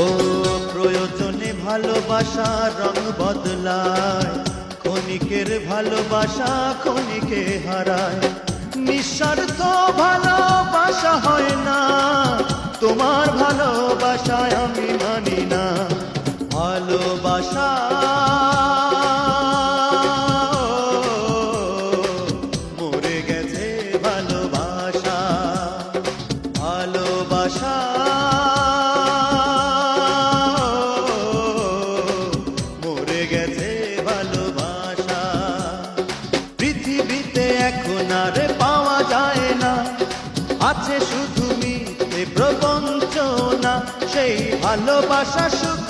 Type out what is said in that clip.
ও প্রয়োজনে ভালোবাসা রং বদলায়, ক্ষণিকের ভালোবাসা ক্ষণিকে হারায়। নিঃস্বার্থ ভালোবাসা হয় না, তোমার ভালোবাসায় আমি মানি না। ভালোবাসা মরে গেছে, ভালোবাসা ভালোবাসা মরে গেছে, ভালোবাসা পৃথিবীতে এখন আর পাওয়া যায় না, আছে শুধু মিথ্যে প্রবঞ্চনা। সেই ভালোবাসা সুখ